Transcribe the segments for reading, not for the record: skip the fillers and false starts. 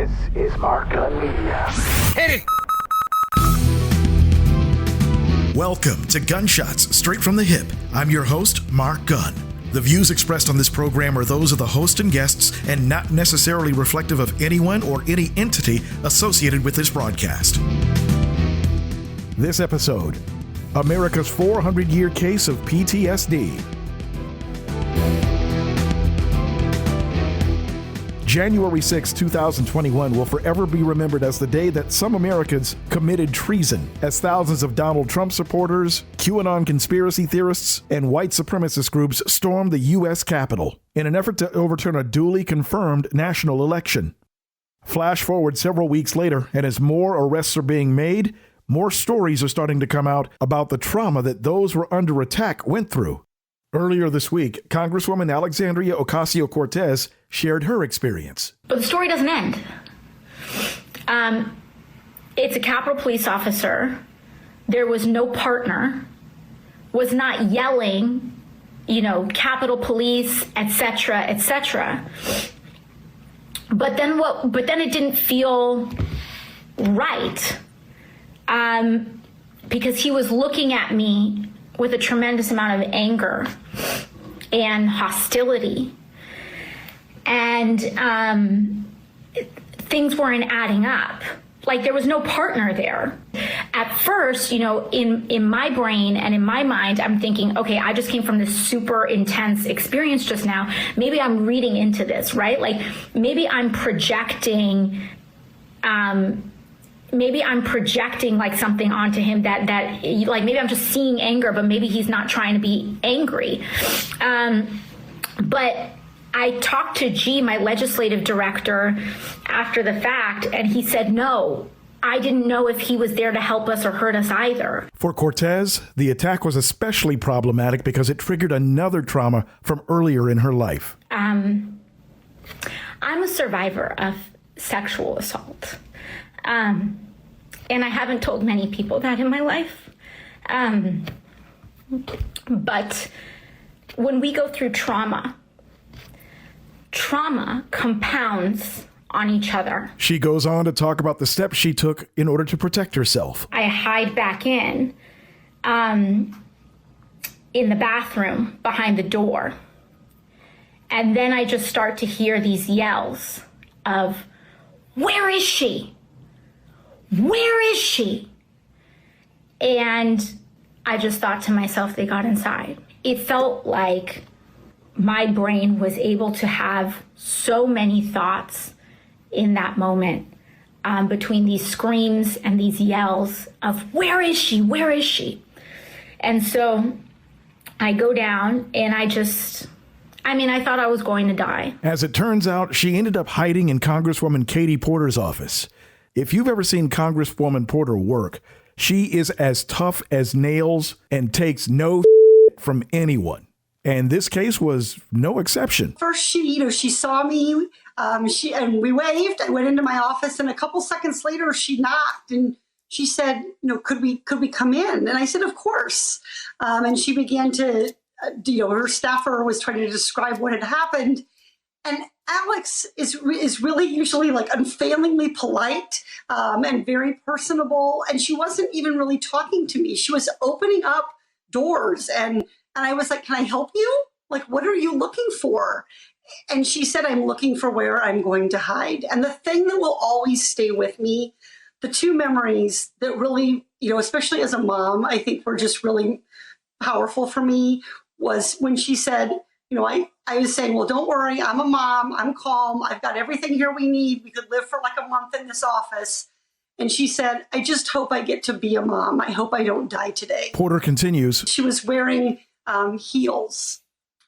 This is Mark Gunn Media. Hit it! Welcome to Gunshots Straight from the Hip. I'm your host, Mark Gunn. The views expressed on this program are those of the host and guests and not necessarily reflective of anyone or any entity associated with this broadcast. This episode, America's 400-year case of PTSD. January 6, 2021 will forever be remembered as the day that some Americans committed treason, as thousands of Donald Trump supporters, QAnon conspiracy theorists, and white supremacist groups stormed the U.S. Capitol in an effort to overturn a duly confirmed national election. Flash forward several weeks later, and as more arrests are being made, more stories are starting to come out about the trauma that those who were under attack went through. Earlier this week, Congresswoman Alexandria Ocasio Cortez shared her experience. But the story doesn't end. It's a Capitol police officer. There was no partner, was not yelling, Capitol Police, etc., etc. But then it didn't feel right, because he was looking at me with a tremendous amount of anger and hostility. And things weren't adding up. Like, there was no partner there. At first, in my brain and in my mind, I'm thinking, okay, I just came from this super intense experience just now. Maybe I'm reading into this, right? Like, maybe I'm projecting like something onto him that like, maybe I'm just seeing anger, but maybe he's not trying to be angry. But I talked to G, my legislative director, after the fact, and he said, no, I didn't know if he was there to help us or hurt us either. For Cortez, the attack was especially problematic because it triggered another trauma from earlier in her life. I'm a survivor of sexual assault. And I haven't told many people that in my life. But when we go through trauma compounds on each other. She goes on to talk about the steps she took in order to protect herself. I hide back in the bathroom behind the door. And then I just start to hear these yells of, where is she? Where is she? And I just thought to myself, they got inside. It felt like my brain was able to have so many thoughts in that moment, between these screams and these yells of, where is she? Where is she? And so I go down and I thought I was going to die. As it turns out, she ended up hiding in Congresswoman Katie Porter's office. If you've ever seen Congresswoman Porter work, she is as tough as nails and takes no from anyone. And this case was no exception. First, she saw me, and we waved. I went into my office, and a couple seconds later, she knocked and she said, could we come in? And I said, of course. And she began to, her staffer was trying to describe what had happened. And Alex is really usually like unfailingly polite and very personable. And she wasn't even really talking to me. She was opening up doors. And I was like, can I help you? Like, what are you looking for? And she said, I'm looking for where I'm going to hide. And the thing that will always stay with me, the two memories that really, especially as a mom, I think were just really powerful for me, was when she said, I was saying, well, don't worry, I'm a mom, I'm calm, I've got everything here we need. We could live for like a month in this office. And she said, I just hope I get to be a mom. I hope I don't die today. Porter continues. She was wearing heels.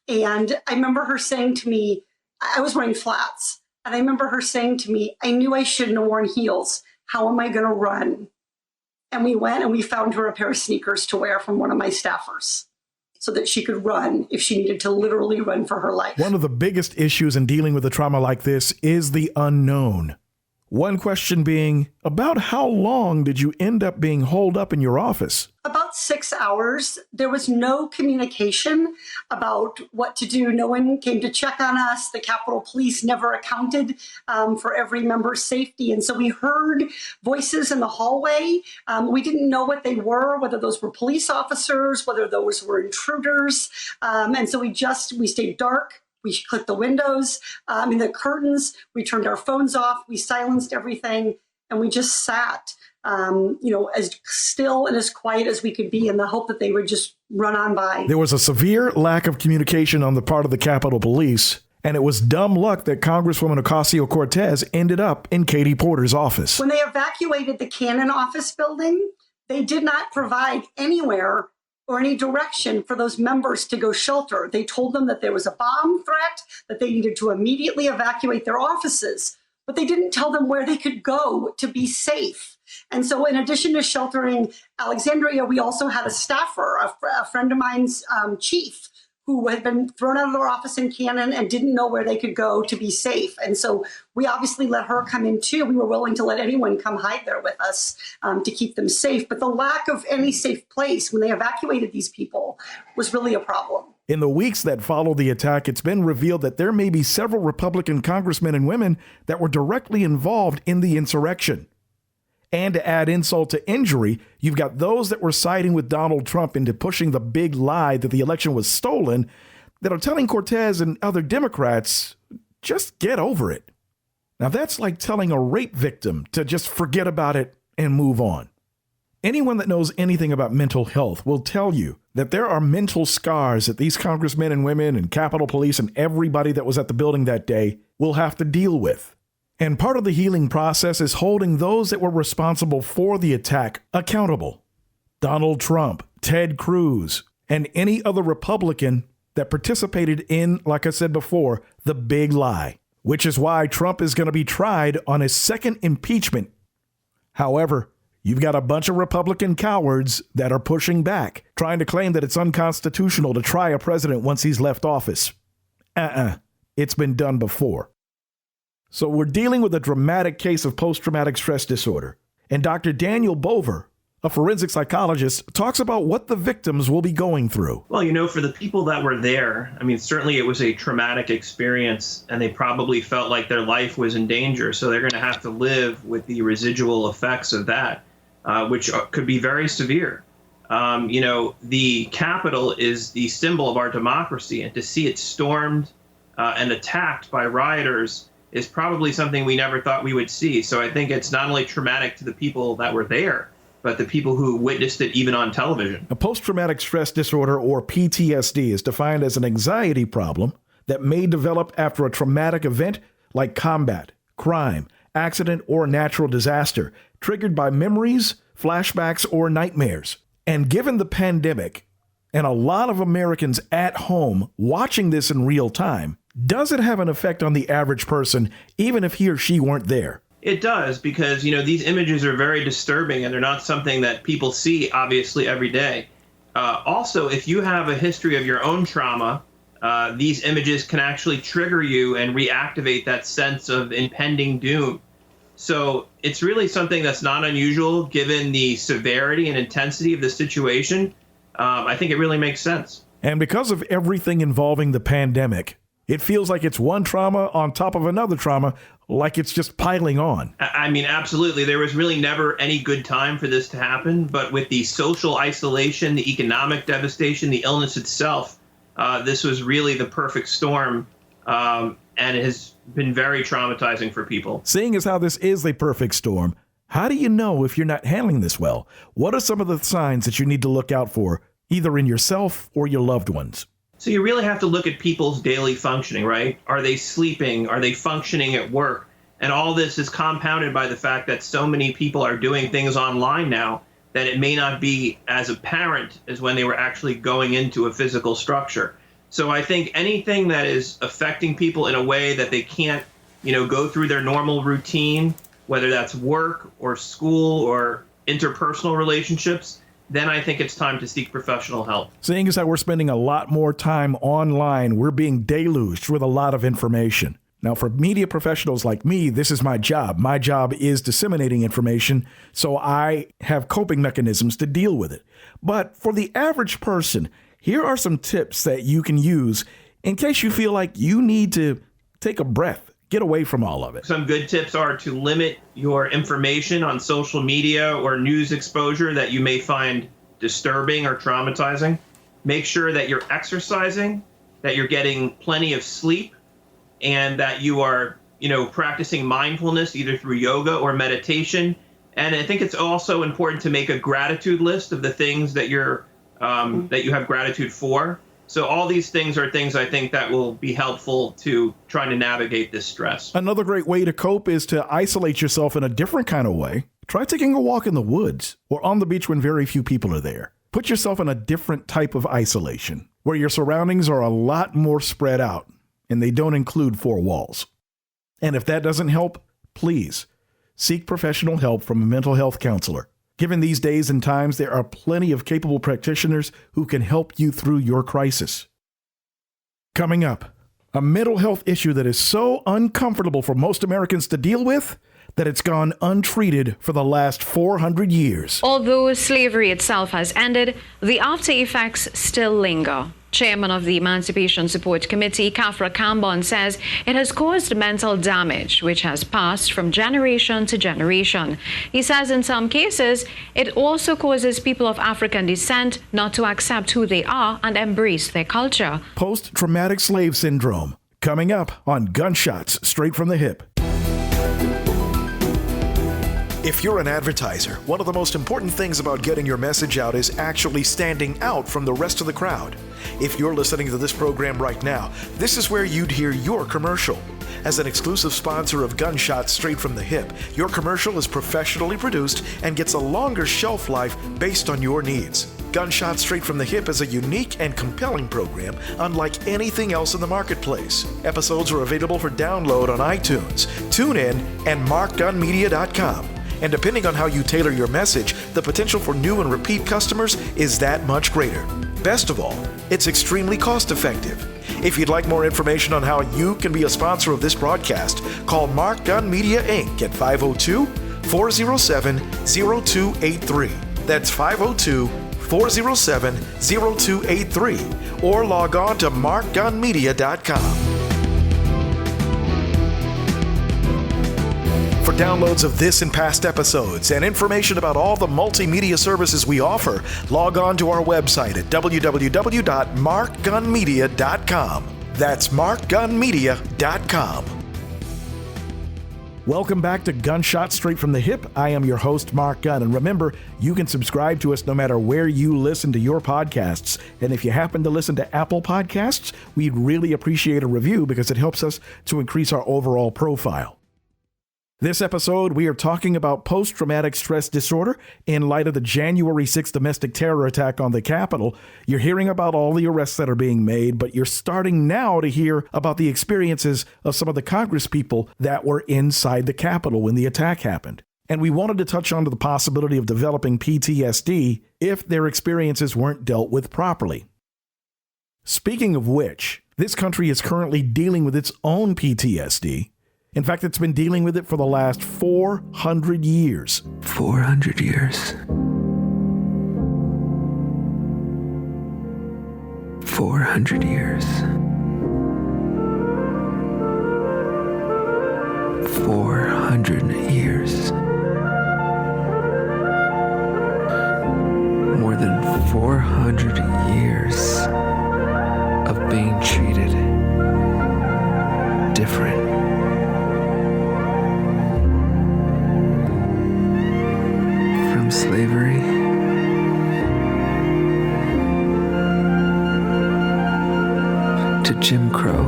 And I remember her saying to me, I was wearing flats. And I remember her saying to me, I knew I shouldn't have worn heels. How am I going to run? And we went and we found her a pair of sneakers to wear from one of my staffers, so that she could run if she needed to literally run for her life. One of the biggest issues in dealing with a trauma like this is the unknown. One question being, about how long did you end up being holed up in your office? About 6 hours. There was no communication about what to do. No one came to check on us. The Capitol Police never accounted for every member's safety. And so we heard voices in the hallway. We didn't know what they were, whether those were police officers, whether those were intruders. And so we stayed dark. We clipped the windows, the curtains. We turned our phones off. We silenced everything. And we just sat, as still and as quiet as we could be in the hope that they would just run on by. There was a severe lack of communication on the part of the Capitol Police, and it was dumb luck that Congresswoman Ocasio Cortez ended up in Katie Porter's office. When they evacuated the Cannon office building, they did not provide anywhere or any direction for those members to go shelter. They told them that there was a bomb threat, that they needed to immediately evacuate their offices, but they didn't tell them where they could go to be safe. And so in addition to sheltering Alexandria, we also had a staffer, a friend of mine's chief, who had been thrown out of their office in Cannon and didn't know where they could go to be safe. And so we obviously let her come in too. We were willing to let anyone come hide there with us to keep them safe. But the lack of any safe place when they evacuated these people was really a problem. In the weeks that followed the attack, it's been revealed that there may be several Republican congressmen and women that were directly involved in the insurrection. And to add insult to injury, you've got those that were siding with Donald Trump into pushing the big lie that the election was stolen that are telling Cortez and other Democrats, just get over it. Now that's like telling a rape victim to just forget about it and move on. Anyone that knows anything about mental health will tell you that there are mental scars that these congressmen and women and Capitol Police and everybody that was at the building that day will have to deal with. And part of the healing process is holding those that were responsible for the attack accountable. Donald Trump, Ted Cruz, and any other Republican that participated in, like I said before, the big lie, which is why Trump is going to be tried on his second impeachment. However, you've got a bunch of Republican cowards that are pushing back, trying to claim that it's unconstitutional to try a president once he's left office. It's been done before. So we're dealing with a dramatic case of post-traumatic stress disorder. And Dr. Daniel Bover, a forensic psychologist, talks about what the victims will be going through. Well, for the people that were there, certainly it was a traumatic experience, and they probably felt like their life was in danger. So they're going to have to live with the residual effects of that, which could be very severe. The Capitol is the symbol of our democracy, and to see it stormed and attacked by rioters is probably something we never thought we would see. So I think it's not only traumatic to the people that were there, but the people who witnessed it even on television. A post-traumatic stress disorder, or PTSD, is defined as an anxiety problem that may develop after a traumatic event like combat, crime, accident, or natural disaster, triggered by memories, flashbacks, or nightmares. And given the pandemic, and a lot of Americans at home watching this in real time, does it have an effect on the average person, even if he or she weren't there? It does, because, these images are very disturbing, and they're not something that people see, obviously, every day. Also, if you have a history of your own trauma, these images can actually trigger you and reactivate that sense of impending doom. So it's really something that's not unusual, given the severity and intensity of the situation. I think it really makes sense. And because of everything involving the pandemic, it feels like it's one trauma on top of another trauma, like it's just piling on. Absolutely. There was really never any good time for this to happen. But with the social isolation, the economic devastation, the illness itself, this was really the perfect storm. And it has been very traumatizing for people. Seeing as how this is the perfect storm, how do you know if you're not handling this well? What are some of the signs that you need to look out for, either in yourself or your loved ones? So you really have to look at people's daily functioning, right? Are they sleeping? Are they functioning at work? And all this is compounded by the fact that so many people are doing things online now that it may not be as apparent as when they were actually going into a physical structure. So I think anything that is affecting people in a way that they can't, go through their normal routine, whether that's work or school or interpersonal relationships, then I think it's time to seek professional help. Seeing as how we're spending a lot more time online, we're being deluged with a lot of information. Now, for media professionals like me, this is my job. My job is disseminating information, so I have coping mechanisms to deal with it. But for the average person, here are some tips that you can use in case you feel like you need to take a breath, get away from all of it. Some good tips are to limit your information on social media or news exposure that you may find disturbing or traumatizing. Make sure that you're exercising, that you're getting plenty of sleep, and that you are, practicing mindfulness either through yoga or meditation. And I think it's also important to make a gratitude list of the things that that you have gratitude for. So all these things are things I think that will be helpful to trying to navigate this stress. Another great way to cope is to isolate yourself in a different kind of way. Try taking a walk in the woods or on the beach when very few people are there. Put yourself in a different type of isolation where your surroundings are a lot more spread out and they don't include four walls. And if that doesn't help, please seek professional help from a mental health counselor. Given these days and times, there are plenty of capable practitioners who can help you through your crisis. Coming up, a mental health issue that is so uncomfortable for most Americans to deal with that it's gone untreated for the last 400 years. Although slavery itself has ended, the after effects still linger. Chairman of the Emancipation Support Committee, Kafra Kambon, says it has caused mental damage, which has passed from generation to generation. He says in some cases, it also causes people of African descent not to accept who they are and embrace their culture. Post-traumatic slave syndrome, coming up on Gunshots Straight from the Hip. If you're an advertiser, one of the most important things about getting your message out is actually standing out from the rest of the crowd. If you're listening to this program right now, this is where you'd hear your commercial. As an exclusive sponsor of Gunshots Straight from the Hip, your commercial is professionally produced and gets a longer shelf life based on your needs. Gunshots Straight from the Hip is a unique and compelling program unlike anything else in the marketplace. Episodes are available for download on iTunes, TuneIn, and MarkGunMedia.com. And depending on how you tailor your message, the potential for new and repeat customers is that much greater. Best of all, it's extremely cost-effective. If you'd like more information on how you can be a sponsor of this broadcast, call Mark Gun Media Inc. at 502-407-0283. That's 502-407-0283. Or log on to markgunmedia.com. For downloads of this and past episodes and information about all the multimedia services we offer, log on to our website at www.markgunmedia.com. That's markgunmedia.com. Welcome back to Gunshots Straight from the Hip. I am your host, Mark Gunn. And remember, you can subscribe to us no matter where you listen to your podcasts. And if you happen to listen to Apple Podcasts, we'd really appreciate a review because it helps us to increase our overall profile. This episode, we are talking about post-traumatic stress disorder in light of the January 6th domestic terror attack on the Capitol. You're hearing about all the arrests that are being made, but you're starting now to hear about the experiences of some of the Congress people that were inside the Capitol when the attack happened. And we wanted to touch on the possibility of developing PTSD if their experiences weren't dealt with properly. Speaking of which, this country is currently dealing with its own PTSD. In fact, it's been dealing with it for the last 400 years. 400 years. 400 years. 400 years. More than 400 years of being treated different. From slavery to Jim Crow,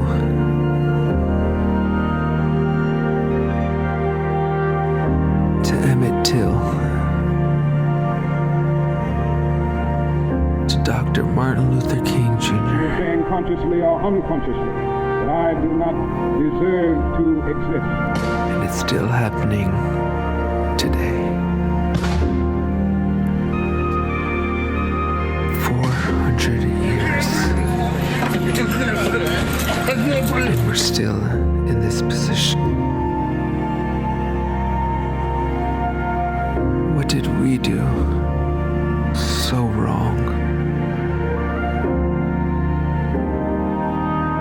to Emmett Till, to Dr. Martin Luther King Jr. Saying consciously or unconsciously that I do not deserve to exist. And it's still happening today. 400 years. And we're still in this position? What did we do so wrong?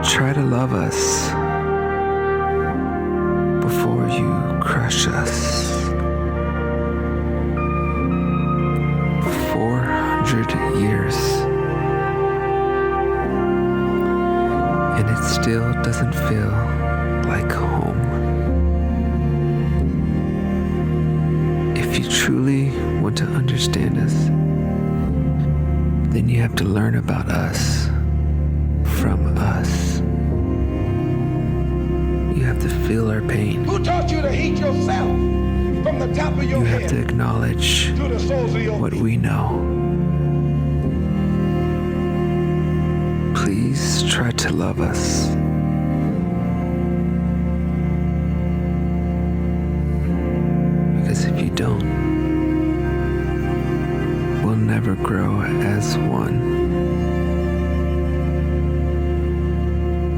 Try to love us before you crush us. 400 years, and it still doesn't feel like home. If you truly want to understand us, then you have to learn about us from us. You have to feel our pain. Who taught you to hate yourself from the top of your You head have to acknowledge to the soles of your what feet? we know. Please try to love us. Because if you don't, we'll never grow as one.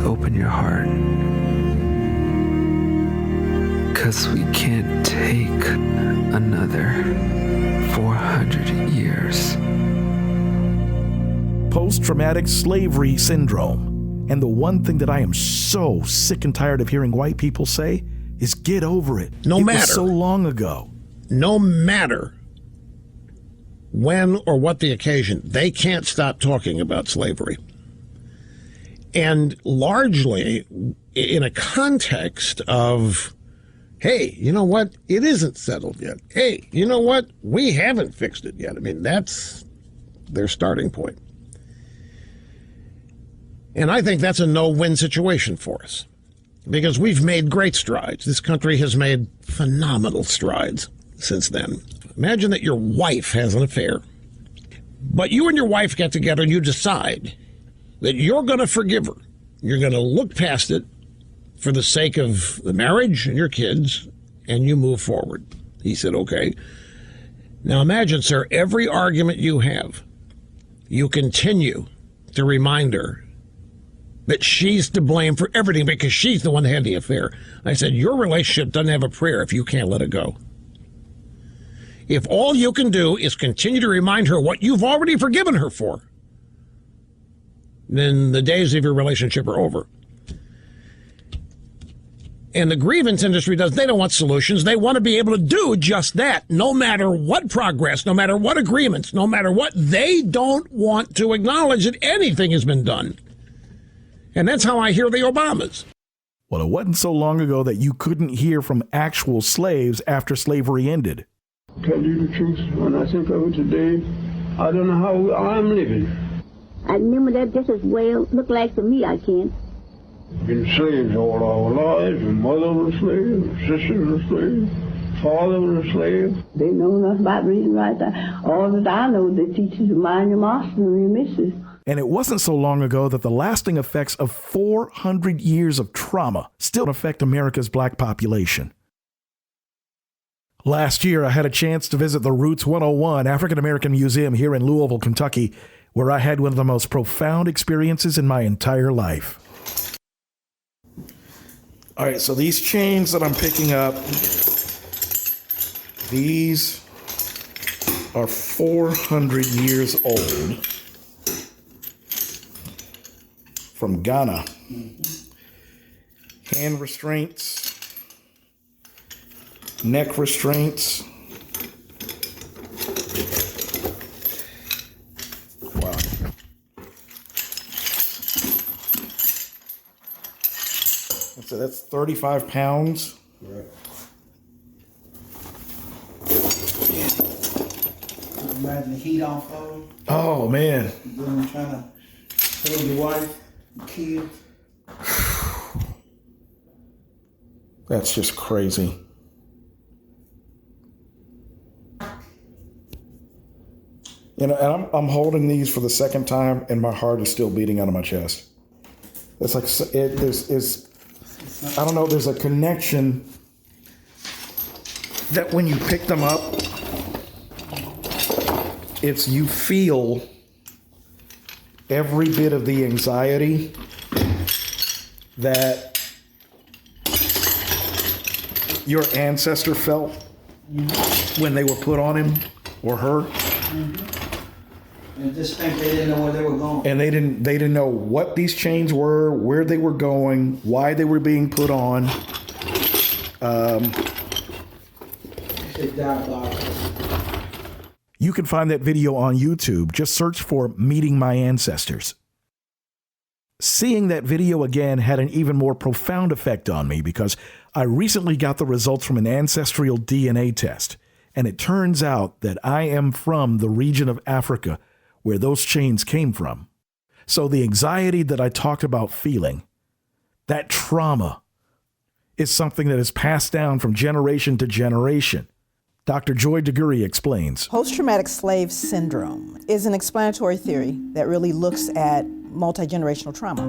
Open your heart. Because we can't take another 400 years. Post-traumatic slavery syndrome. And the one thing that I am so sick and tired of hearing white people say is get over it. No It matter. was so long ago. No matter when or what the occasion, they can't stop talking about slavery. And largely in a context of, hey, you know what? It isn't settled yet. Hey, you know what? We haven't fixed it yet. I mean, that's their starting point. And I think that's a no-win situation for us because we've made great strides. This country has made phenomenal strides since then. Imagine that your wife has an affair, but you and your wife get together and you decide that you're going to forgive her. You're going to look past it for the sake of the marriage and your kids, and you move forward. He said, okay. Now imagine, sir, every argument you have, you continue to remind her that she's to blame for everything because she's the one that had the affair. I said, your relationship doesn't have a prayer if you can't let it go. If all you can do is continue to remind her what you've already forgiven her for, then the days of your relationship are over. And the grievance industry they don't want solutions. They want to be able to do just that, no matter what progress, no matter what agreements, no matter what. They don't want to acknowledge that anything has been done. And that's how I hear the Obamas. Well, it wasn't so long ago that you couldn't hear from actual slaves after slavery ended. Tell you the truth, when I think of it today, I don't know how I'm living. I remember that just as well look like to me, I can. Been slaves all our lives, and mother was a slave, sister was a slave, father was a slave. They know nothing about reading right there. All that I know, they teach you to mind your master and your missus. And it wasn't so long ago that the lasting effects of 400 years of trauma still affect America's black population. Last year, I had a chance to visit the Roots 101 African American Museum here in Louisville, Kentucky, where I had one of the most profound experiences in my entire life. All right, so these chains that I'm picking up, these are 400 years old from Ghana. Hand restraints, neck restraints. Wow. So that's 35 pounds. Right. Imagine the heat off of them. Oh, man. Then trying to hold your wife, kids. That's just crazy. You know, and I'm holding these for the second time, and my heart is still beating out of my chest. It's like I don't know. There's a connection that when you pick them up, you feel every bit of the anxiety that your ancestor felt when they were put on him or her? And just think they didn't know where they were going. And they didn't know what these chains were, where they were going, why they were being put on. You can find that video on YouTube. Just search for Meeting My Ancestors. Seeing that video again had an even more profound effect on me because I recently got the results from an ancestral DNA test, and it turns out that I am from the region of Africa where those chains came from. So the anxiety that I talked about feeling, that trauma, is something that is passed down from generation to generation. Dr. Joy DeGury explains. Post-traumatic slave syndrome is an explanatory theory that really looks at multi-generational trauma.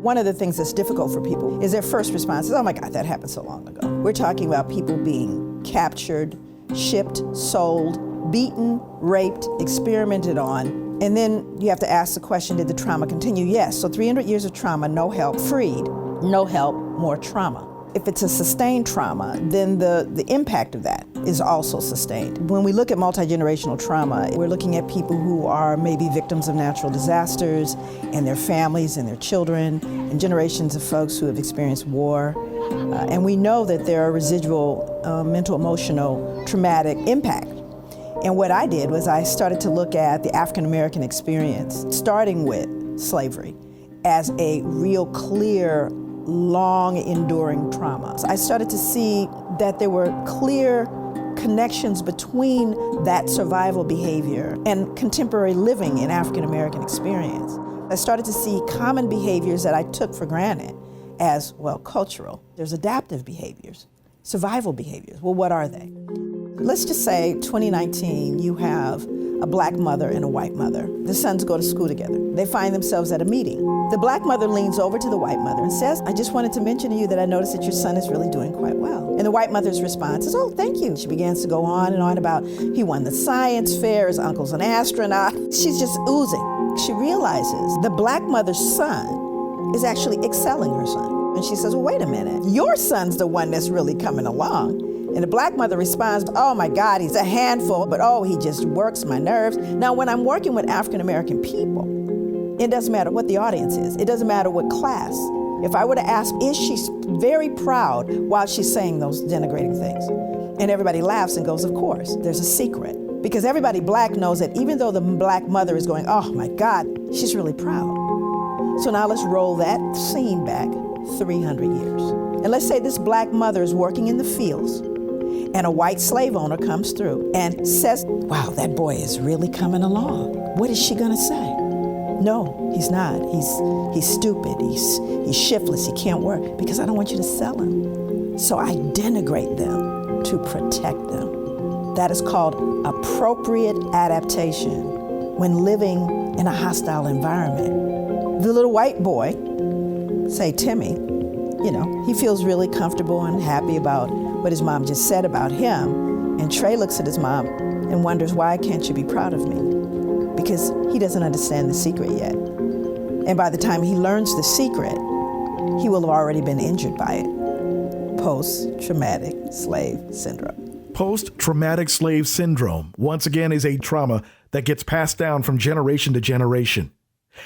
One of the things that's difficult for people is their first response is, oh my God, that happened so long ago. We're talking about people being captured, shipped, sold, beaten, raped, experimented on, and then you have to ask the question, did the trauma continue? Yes, so 300 years of trauma, no help, freed, no help, more trauma. If it's a sustained trauma, then the impact of that is also sustained. When we look at multi-generational trauma, we're looking at people who are maybe victims of natural disasters and their families and their children and generations of folks who have experienced war. And we know that there are residual mental, emotional, traumatic impact. And what I did was I started to look at the African American experience, starting with slavery, as a real clear, long enduring trauma. So I started to see that there were clear connections between that survival behavior and contemporary living in African American experience. I started to see common behaviors that I took for granted as, well, cultural. There's adaptive behaviors, survival behaviors. Well, what are they? Let's just say 2019, you have a black mother and a white mother. The sons go to school together. They find themselves at a meeting. The black mother leans over to the white mother and says, I just wanted to mention to you that I noticed that your son is really doing quite well. And the white mother's response is, oh, thank you. She begins to go on and on about he won the science fair, his uncle's an astronaut. She's just oozing. She realizes the black mother's son is actually excelling her son. And she says, well, wait a minute. Your son's the one that's really coming along. And the black mother responds, oh my God, he's a handful, but oh, he just works my nerves. Now, when I'm working with African American people, it doesn't matter what the audience is. It doesn't matter what class. If I were to ask, is she very proud while she's saying those denigrating things? And everybody laughs and goes, of course. There's a secret. Because everybody black knows that even though the black mother is going, oh my God, she's really proud. So now let's roll that scene back 300 years. And let's say this black mother is working in the fields and a white slave owner comes through and says, wow, that boy is really coming along. What is she gonna say? No, he's not. He's stupid, he's shiftless, he can't work, because I don't want you to sell him. So I denigrate them to protect them. That is called appropriate adaptation when living in a hostile environment. The little white boy, say Timmy, you know, he feels really comfortable and happy about what his mom just said about him. And Trey looks at his mom and wonders, why can't you be proud of me? Because he doesn't understand the secret yet. And by the time he learns the secret, he will have already been injured by it. Post-traumatic slave syndrome. Post-traumatic slave syndrome, once again, is a trauma that gets passed down from generation to generation.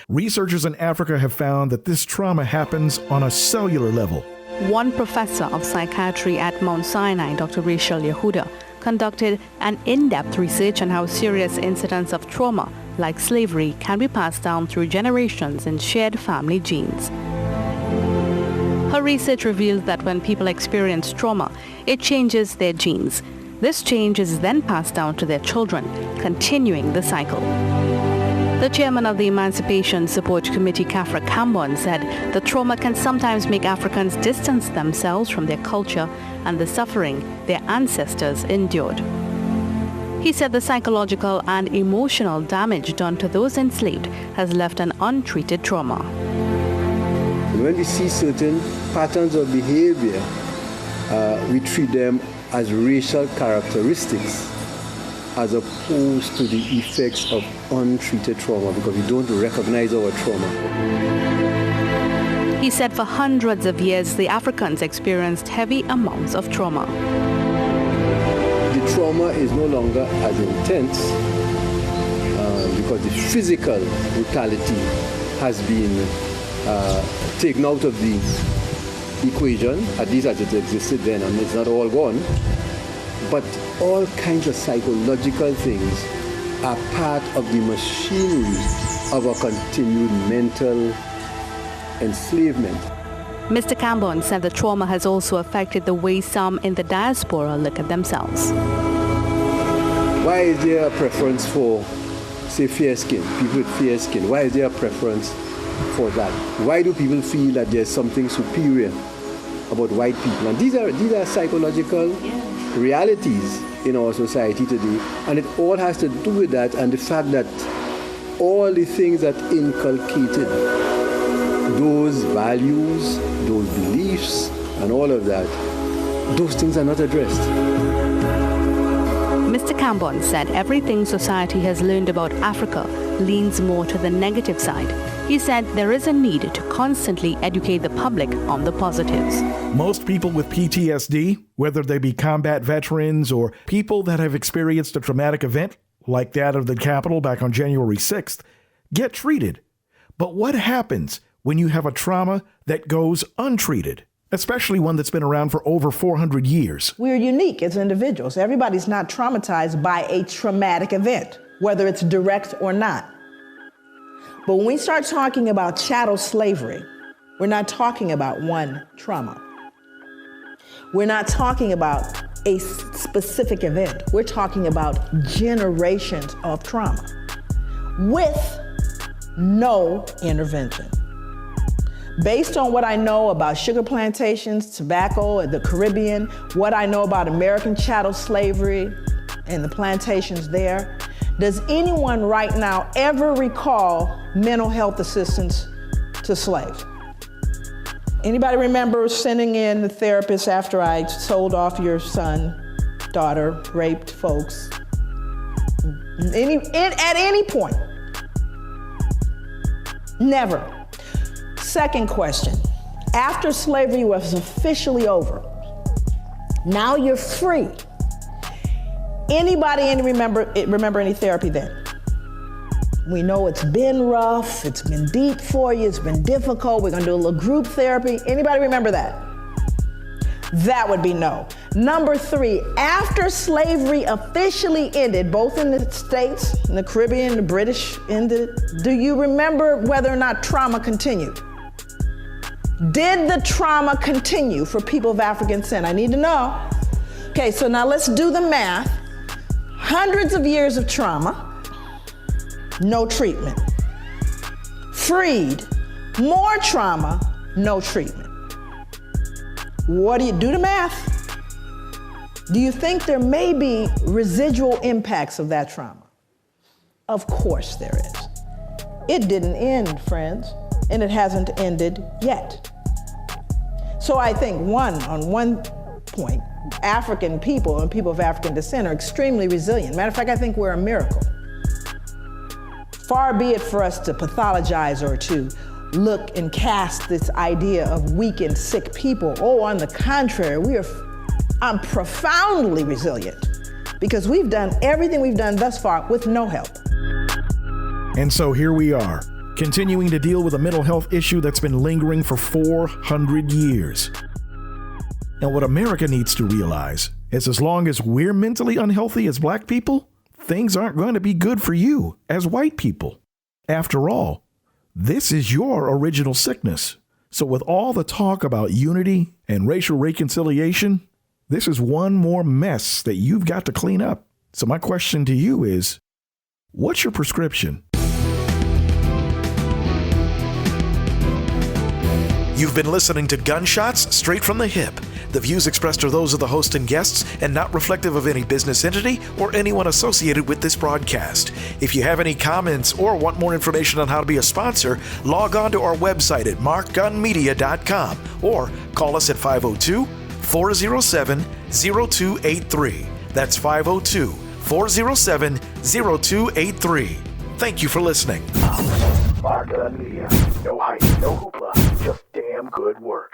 Researchers in Africa have found that this trauma happens on a cellular level. One professor of psychiatry at Mount Sinai, Dr. Rachel Yehuda, conducted an in-depth research on how serious incidents of trauma, like slavery, can be passed down through generations in shared family genes. Her research revealed that when people experience trauma, it changes their genes. This change is then passed down to their children, continuing the cycle. The chairman of the Emancipation Support Committee, Kafra Kambon, said the trauma can sometimes make Africans distance themselves from their culture and the suffering their ancestors endured. He said the psychological and emotional damage done to those enslaved has left an untreated trauma. When we see certain patterns of behavior, we treat them as racial characteristics, as opposed to the effects of untreated trauma, because we don't recognize our trauma. He said for hundreds of years, the Africans experienced heavy amounts of trauma. The trauma is no longer as intense because the physical brutality has been taken out of the equation, at least as it existed then, and it's not all gone. But all kinds of psychological things are part of the machinery of a continued mental enslavement. Mr. Cambon said the trauma has also affected the way some in the diaspora look at themselves. Why is there a preference for, say, fair skin, people with fair skin? Why is there a preference for that? Why do people feel that there's something superior about white people? And these are psychological realities in our society today, and it all has to do with that and the fact that all the things that inculcated those values, those beliefs, and all of that, those things are not addressed. Mr. Cambon said everything society has learned about Africa leans more to the negative side. He said there is a need to constantly educate the public on the positives. Most people with PTSD, whether they be combat veterans or people that have experienced a traumatic event like that of the Capitol back on January 6th, get treated. But what happens when you have a trauma that goes untreated, especially one that's been around for over 400 years? We're unique as individuals. Everybody's not traumatized by a traumatic event, whether it's direct or not. But when we start talking about chattel slavery, we're not talking about one trauma. We're not talking about a specific event. We're talking about generations of trauma with no intervention. Based on what I know about sugar plantations, tobacco, the Caribbean, what I know about American chattel slavery and the plantations there, does anyone right now ever recall mental health assistance to slaves? Anybody remember sending in the therapist after I sold off your son, daughter, raped folks? At any point? Never. Second question, after slavery was officially over, now you're free. Anybody remember any therapy then? We know it's been rough, it's been deep for you, it's been difficult, we're gonna do a little group therapy. Anybody remember that? That would be no. Number 3, after slavery officially ended, both in the States, in the Caribbean, the British ended, do you remember whether or not trauma continued? Did the trauma continue for people of African descent? I need to know. Okay, so now let's do the math. Hundreds of years of trauma, no treatment. Freed, more trauma, no treatment. What do you do the math? Do you think there may be residual impacts of that trauma? Of course there is. It didn't end, friends, and it hasn't ended yet. So I think on one point, African people and people of African descent are extremely resilient. Matter of fact, I think we're a miracle. Far be it for us to pathologize or to look and cast this idea of weak and sick people. Oh, on the contrary, I'm profoundly resilient because we've done everything we've done thus far with no help. And so here we are, continuing to deal with a mental health issue that's been lingering for 400 years. And what America needs to realize is as long as we're mentally unhealthy as black people, things aren't going to be good for you as white people. After all, this is your original sickness. So with all the talk about unity and racial reconciliation, this is one more mess that you've got to clean up. So my question to you is, what's your prescription? You've been listening to Gunshots Straight from the Hip. The views expressed are those of the host and guests and not reflective of any business entity or anyone associated with this broadcast. If you have any comments or want more information on how to be a sponsor, log on to our website at markgunmedia.com or call us at 502-407-0283. That's 502-407-0283. Thank you for listening. Mark Gun Media. No hype, no hoopla, just damn good work.